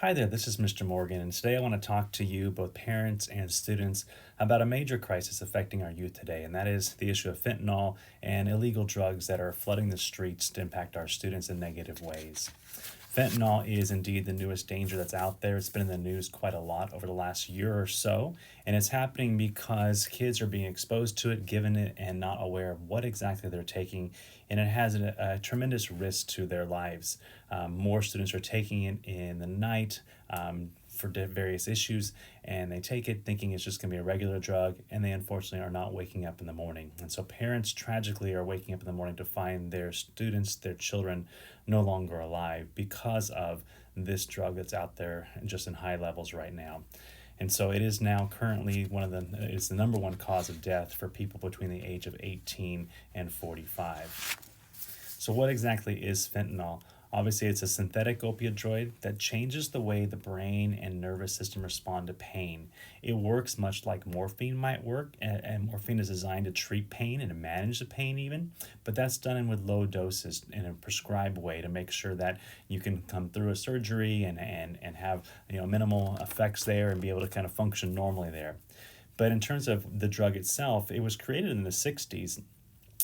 Hi there, this is Mr. Morgan, and today I want to talk to you, both parents and students, about a major crisis affecting our youth today, and that is the issue of fentanyl and illegal drugs that are flooding the streets to impact our students in negative ways. Fentanyl is indeed the newest danger that's out there. It's been in the news quite a lot over the last year or so, and it's happening because kids are being exposed to it, given it, and not aware of what exactly they're taking, and it has a tremendous risk to their lives. More students are taking it in the night for various issues, and they take it thinking it's just going to be a regular drug, and they unfortunately are not waking up in the morning. And so parents tragically are waking up in the morning to find their students, their children, no longer alive because of this drug that's out there just in high levels right now. And so it is now currently it's the number one cause of death for people between the age of 18 and 45. So what exactly is fentanyl? Obviously, it's a synthetic opioid that changes the way the brain and nervous system respond to pain. It works much like morphine might work, and morphine is designed to treat pain and to manage the pain even, but that's done in with low doses in a prescribed way to make sure that you can come through a surgery and have minimal effects there and be able to kind of function normally there. But in terms of the drug itself, it was created in the 60s,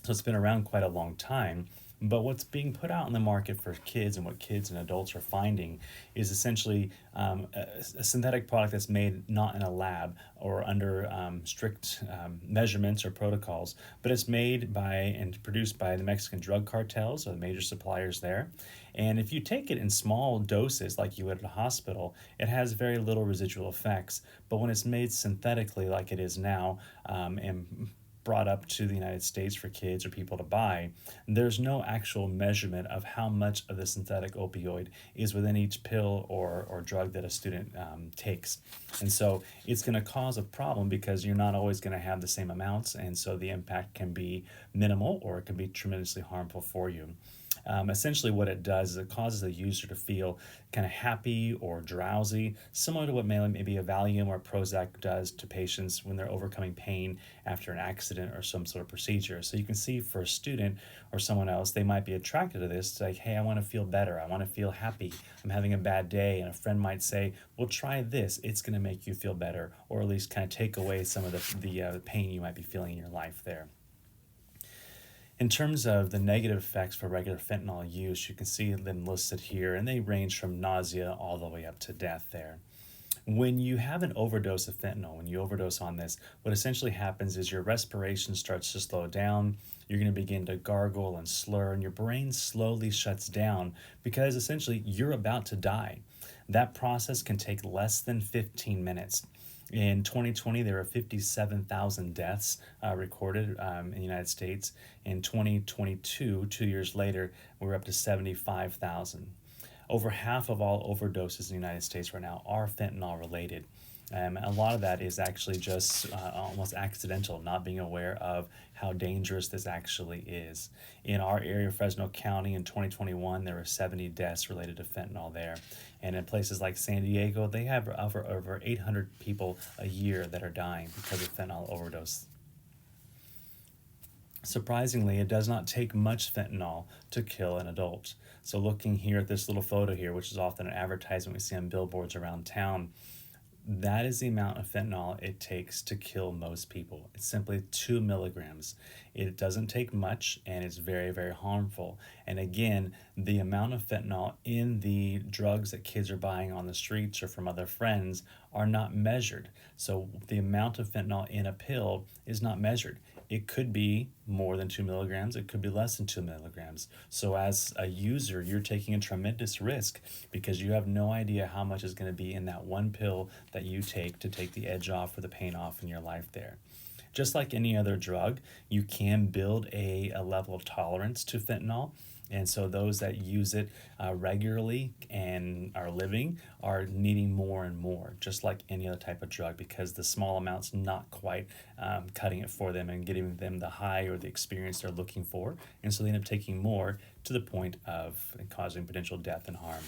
so it's been around quite a long time. But what's being put out in the market for kids and what kids and adults are finding is essentially a synthetic product that's made not in a lab or under strict measurements or protocols, but it's made by and produced by the Mexican drug cartels or the major suppliers there. And if you take it in small doses like you would at a hospital, it has very little residual effects. But when it's made synthetically like it is now, and brought up to the United States for kids or people to buy, there's no actual measurement of how much of the synthetic opioid is within each pill or drug that a student takes. And so it's going to cause a problem because you're not always going to have the same amounts, and so the impact can be minimal or it can be tremendously harmful for you. Essentially, what it does is it causes the user to feel kind of happy or drowsy, similar to what maybe a Valium or a Prozac does to patients when they're overcoming pain after an accident or some sort of procedure. So you can see for a student or someone else, they might be attracted to this. It's like, hey, I want to feel better. I want to feel happy. I'm having a bad day. And a friend might say, well, try this. It's going to make you feel better, or at least kind of take away some of the pain you might be feeling in your life there. In terms of the negative effects for regular fentanyl use, you can see them listed here, and they range from nausea all the way up to death there. When you have an overdose of fentanyl, when you overdose on this, what essentially happens is your respiration starts to slow down, you're going to begin to gargle and slur, and your brain slowly shuts down because essentially you're about to die. That process can take less than 15 minutes. In 2020, there were 57,000 deaths recorded in the United States. In 2022, 2 years later, we're up to 75,000. Over half of all overdoses in the United States right now are fentanyl related. A lot of that is actually just almost accidental, not being aware of how dangerous this actually is. In our area, Fresno County, in 2021, there were 70 deaths related to fentanyl there. And in places like San Diego, they have over 800 people a year that are dying because of fentanyl overdose. Surprisingly, it does not take much fentanyl to kill an adult. So looking here at this little photo here, which is often an advertisement we see on billboards around town, that is the amount of fentanyl it takes to kill most people. It's simply 2 milligrams. It doesn't take much, and it's very, very harmful. And again, the amount of fentanyl in the drugs that kids are buying on the streets or from other friends are not measured. So the amount of fentanyl in a pill is not measured. It could be more than 2 milligrams. It could be less than 2 milligrams. So as a user, you're taking a tremendous risk because you have no idea how much is going to be in that one pill that you take to take the edge off or the pain off in your life there. Just like any other drug, you can build a level of tolerance to fentanyl. And so those that use it regularly and are living are needing more and more, just like any other type of drug, because the small amounts not quite cutting it for them and getting them the high or the experience they're looking for. And so they end up taking more to the point of causing potential death and harm.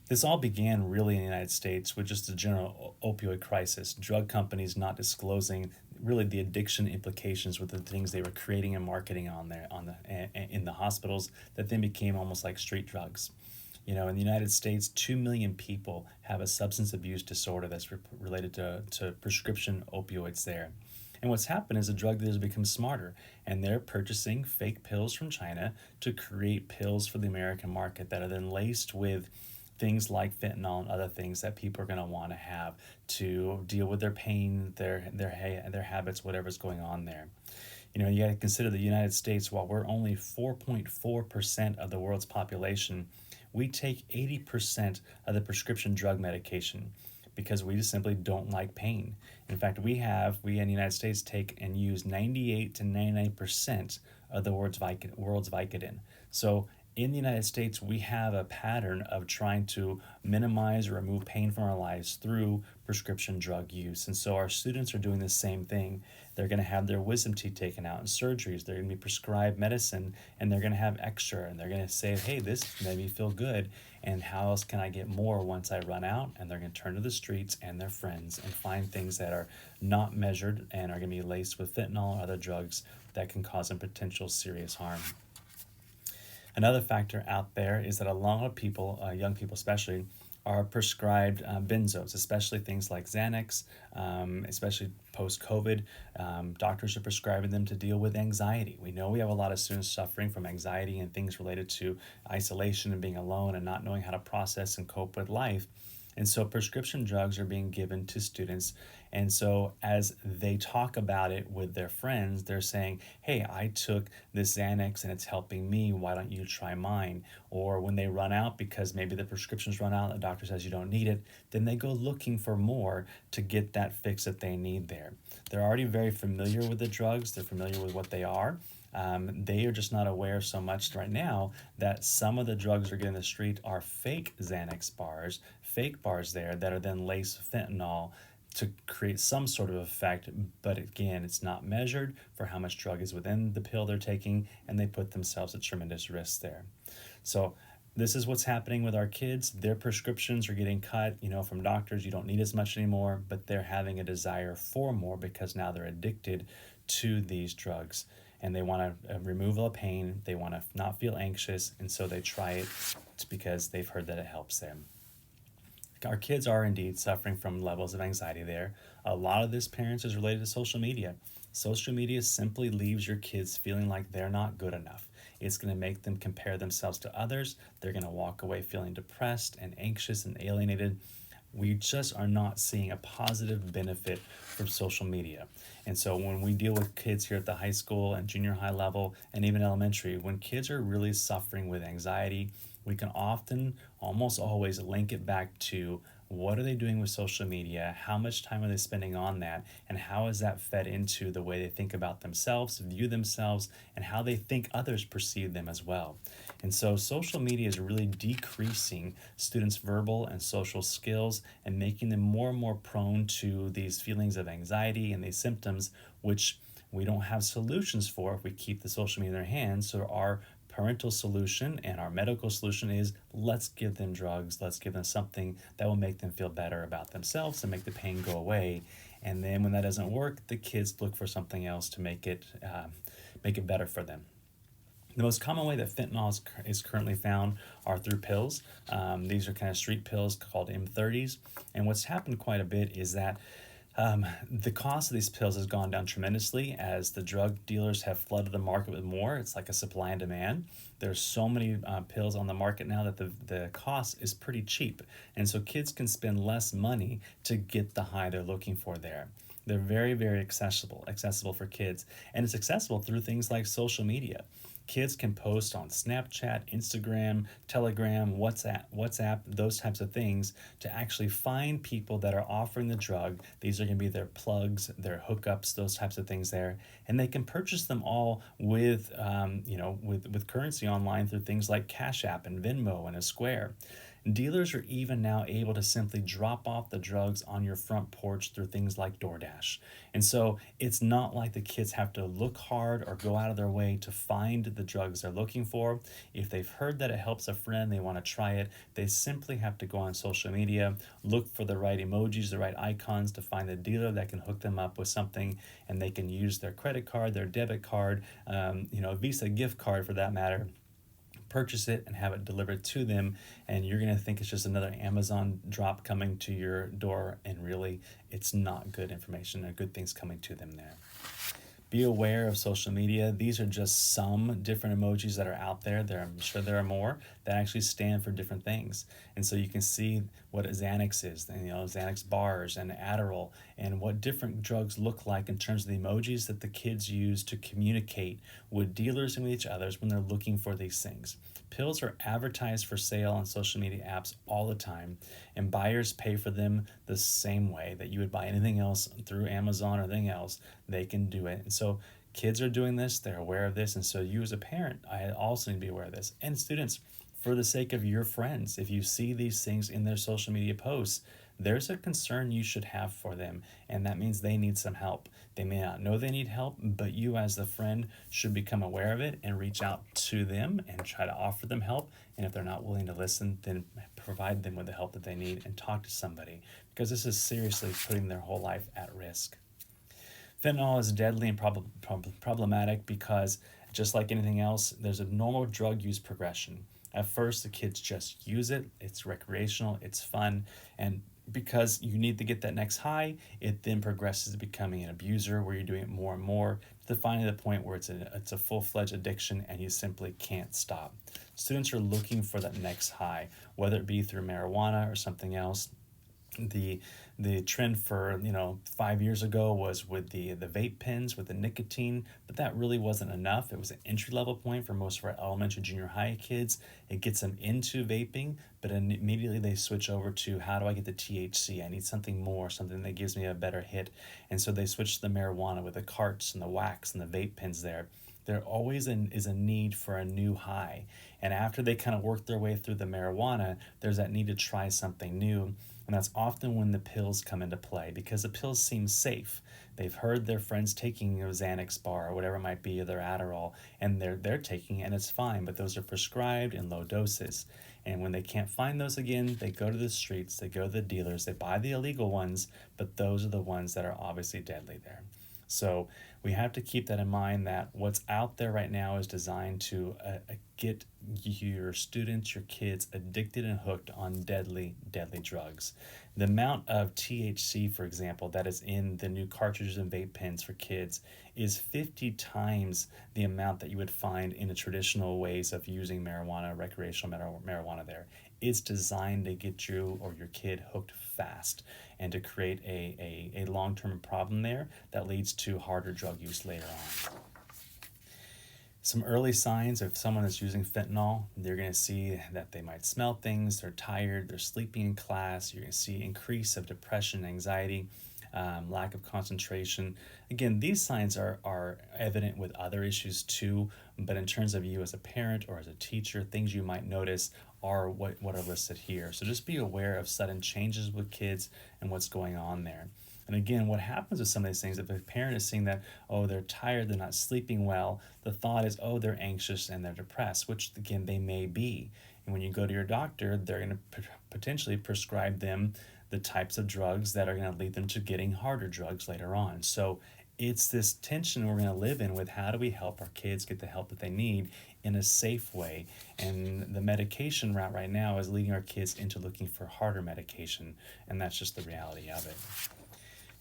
This all began really in the United States with just a general opioid crisis, drug companies not disclosing really the addiction implications with the things they were creating and marketing in the hospitals that then became almost like street drugs. In the United States, 2 million people have a substance abuse disorder that's related to prescription opioids there. And what's happened is the drug dealers become smarter, and they're purchasing fake pills from China to create pills for the American market that are then laced with things like fentanyl and other things that people are going to want to have to deal with their pain, their habits, whatever's going on there. You got to consider the United States, while we're only 4.4% of the world's population, we take 80% of the prescription drug medication because we just simply don't like pain. In fact, we in the United States take and use 98 to 99% of the world's Vicodin. So in the United States, we have a pattern of trying to minimize or remove pain from our lives through prescription drug use. And so our students are doing the same thing. They're going to have their wisdom teeth taken out and surgeries. They're going to be prescribed medicine, and they're going to have extra, and they're going to say, hey, this made me feel good, and how else can I get more once I run out? And they're going to turn to the streets and their friends and find things that are not measured and are going to be laced with fentanyl or other drugs that can cause them potential serious harm. Another factor out there is that a lot of people, young people especially, are prescribed benzos, especially things like Xanax, especially post-COVID. Doctors are prescribing them to deal with anxiety. We know we have a lot of students suffering from anxiety and things related to isolation and being alone and not knowing how to process and cope with life. And so prescription drugs are being given to students. And so as they talk about it with their friends, they're saying, hey, I took this Xanax and it's helping me. Why don't you try mine? Or when they run out because maybe the prescriptions run out, the doctor says you don't need it, then they go looking for more to get that fix that they need there. They're already very familiar with the drugs. They're familiar with what they are. They are just not aware so much right now that some of the drugs they're getting in the street are fake Xanax bars, fake bars there that are then laced with fentanyl to create some sort of effect. But again, it's not measured for how much drug is within the pill they're taking, and they put themselves at tremendous risk there. So this is what's happening with our kids. Their prescriptions are getting cut, from doctors. You don't need as much anymore, but they're having a desire for more because now they're addicted to these drugs. And they want to remove all the pain. They want to not feel anxious, and so they try it. It's because they've heard that it helps them. Our kids are indeed suffering from levels of anxiety there. A lot of this, parents, is related to social media. Social media simply leaves your kids feeling like they're not good enough. It's going to make them compare themselves to others. They're going to walk away feeling depressed and anxious and alienated. We just are not seeing a positive benefit from social media. And so when we deal with kids here at the high school and junior high level and even elementary, when kids are really suffering with anxiety, we can often, almost always, link it back to what are they doing with social media, how much time are they spending on that, and how is that fed into the way they think about themselves, view themselves, and how they think others perceive them as well. And so social media is really decreasing students' verbal and social skills and making them more and more prone to these feelings of anxiety and these symptoms, which we don't have solutions for if we keep the social media in their hands. So our parental solution and our medical solution is let's give them drugs, let's give them something that will make them feel better about themselves and make the pain go away. And then when that doesn't work, the kids look for something else to make it better for them. The most common way that fentanyl is currently found are through pills. These are kind of street pills called M30s. And what's happened quite a bit is that the cost of these pills has gone down tremendously as the drug dealers have flooded the market with more. It's like a supply and demand. There's so many pills on the market now that the cost is pretty cheap. And so kids can spend less money to get the high they're looking for there. They're very, very accessible for kids. And it's accessible through things like social media. Kids can post on Snapchat, Instagram, Telegram, WhatsApp, those types of things to actually find people that are offering the drug. These are going to be their plugs, their hookups, those types of things there. And they can purchase them all with currency online through things like Cash App and Venmo and a Square. Dealers are even now able to simply drop off the drugs on your front porch through things like DoorDash. And so it's not like the kids have to look hard or go out of their way to find the drugs they're looking for. If they've heard that it helps a friend, they want to try it, they simply have to go on social media, look for the right emojis, the right icons to find the dealer that can hook them up with something, and they can use their credit card, their debit card, a Visa gift card for that matter, purchase it and have it delivered to them, and you're going to think it's just another Amazon drop coming to your door, and really it's not good information or good things coming to them there. Be aware of social media. These are just some different emojis that are out there. I'm sure there are more that actually stand for different things. And so you can see what Xanax is, Xanax bars and Adderall, and what different drugs look like in terms of the emojis that the kids use to communicate with dealers and with each other when they're looking for these things. Pills are advertised for sale on social media apps all the time, and buyers pay for them the same way that you would buy anything else through Amazon or anything else. They can do it. And so kids are doing this, they're aware of this, and so you as a parent, I also need to be aware of this. And students, for the sake of your friends, if you see these things in their social media posts, there's a concern you should have for them, and that means they need some help. They may not know they need help, but you as the friend should become aware of it and reach out to them and try to offer them help. And if they're not willing to listen, then provide them with the help that they need and talk to somebody, because this is seriously putting their whole life at risk. Fentanyl is deadly and problematic because, just like anything else, there's a normal drug use progression. At first, the kids just use it. It's recreational, it's fun, and because you need to get that next high, it then progresses to becoming an abuser, where you're doing it more and more to finally the point where it's a full-fledged addiction and you simply can't stop. Students are looking for that next high, whether it be through marijuana or something else. The trend for 5 years ago was with the vape pens with the nicotine, but that really wasn't enough. It was an entry level point for most of our elementary, junior high kids. It gets them into vaping, but immediately they switch over to, how do I get the THC? I need something more, something that gives me a better hit. And so they switch to the marijuana with the carts and the wax and the vape pens there. There always is a need for a new high. And after they kind of work their way through the marijuana, there's that need to try something new. And that's often when the pills come into play, because the pills seem safe. They've heard their friends taking a Xanax bar or whatever it might be, or their Adderall, and they're taking it and it's fine, but those are prescribed in low doses. And when they can't find those again, they go to the streets, they go to the dealers, they buy the illegal ones, but those are the ones that are obviously deadly there. So we have to keep that in mind, that what's out there right now is designed to get your students, your kids addicted and hooked on deadly, deadly drugs. The amount of THC, for example, that is in the new cartridges and vape pens for kids is 50 times the amount that you would find in the traditional ways of using marijuana, recreational marijuana there. It's designed to get you or your kid hooked fast and to create a long-term problem there that leads to harder drug use later on. Some early signs of someone that's using fentanyl: you're going to see that they might smell things, they're tired, they're sleeping in class, you're going to see increase of depression, anxiety, lack of concentration. Again, these signs are evident with other issues too, but in terms of you as a parent or as a teacher, things you might notice are what are listed here. So just be aware of sudden changes with kids and what's going on there. And again, what happens with some of these things, if a parent is seeing that, oh, they're tired, they're not sleeping well, the thought is, oh, they're anxious and they're depressed, which again, they may be. And when you go to your doctor, they're going to potentially prescribe them the types of drugs that are going to lead them to getting harder drugs later on. So it's this tension we're going to live in with, how do we help our kids get the help that they need in a safe way? And the medication route right now is leading our kids into looking for harder medication, and that's just the reality of it.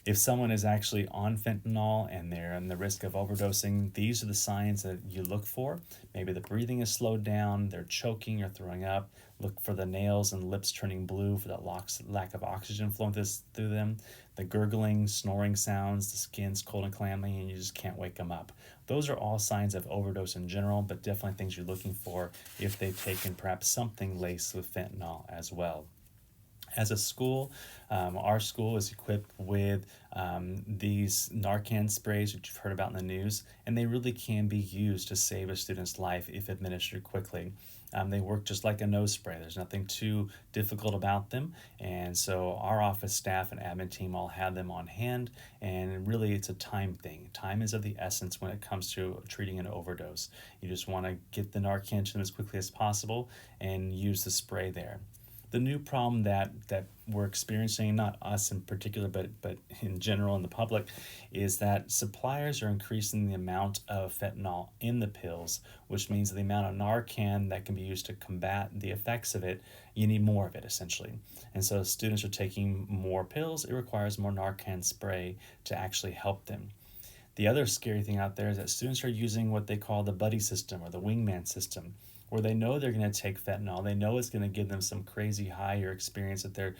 If someone is actually on fentanyl and they're in the risk of overdosing, these are the signs that you look for. Maybe the breathing is slowed down, they're choking or throwing up. Look for the nails and lips turning blue for that lack of oxygen flowing through them. The gurgling, snoring sounds, the skin's cold and clammy, and you just can't wake them up. Those are all signs of overdose in general, but definitely things you're looking for if they've taken perhaps something laced with fentanyl as well. As a school, our school is equipped with these Narcan sprays, which you've heard about in the news, and they really can be used to save a student's life if administered quickly. They work just like a nose spray. There's nothing too difficult about them, and so our office staff and admin team all have them on hand, and really it's a time thing. Time is of the essence when it comes to treating an overdose. You just want to get the Narcan to them as quickly as possible and use the spray there. The new problem that we're experiencing, not us in particular, but in general in the public, is that suppliers are increasing the amount of fentanyl in the pills, which means the amount of Narcan that can be used to combat the effects of it, you need more of it essentially. And so students are taking more pills, it requires more Narcan spray to actually help them. The other scary thing out there is that students are using what they call the buddy system or the wingman system, where they know they're going to take fentanyl. They know it's going to give them some crazy high or experience that they're,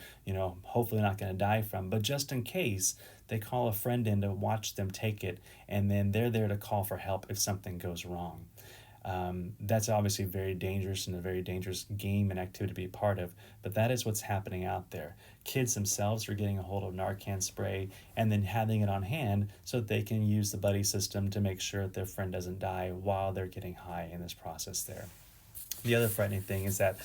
hopefully not going to die from. But just in case, they call a friend in to watch them take it, and then they're there to call for help if something goes wrong. That's obviously very dangerous and a very dangerous game and activity to be a part of, but that is what's happening out there. Kids themselves are getting a hold of Narcan spray and then having it on hand so that they can use the buddy system to make sure that their friend doesn't die while they're getting high in this process there. The other frightening thing is that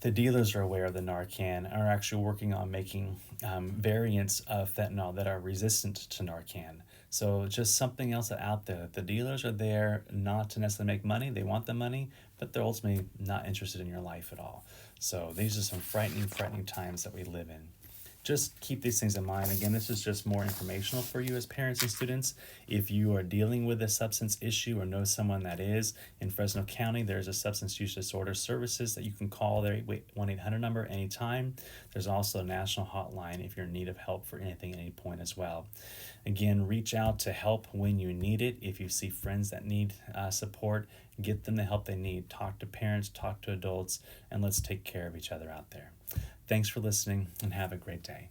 the dealers are aware of the Narcan, are actually working on making variants of fentanyl that are resistant to Narcan. So just something else out there. The dealers are there not to necessarily make money. They want the money, but they're ultimately not interested in your life at all. So these are some frightening times that we live in. Just keep these things in mind. Again, this is just more informational for you as parents and students. If you are dealing with a substance issue or know someone that is, in Fresno County, there's a substance use disorder services that you can call their 1-800 number anytime. There's also a national hotline if you're in need of help for anything at any point as well. Again, reach out to help when you need it. If you see friends that need support, get them the help they need. Talk to parents, talk to adults, and let's take care of each other out there. Thanks for listening and have a great day.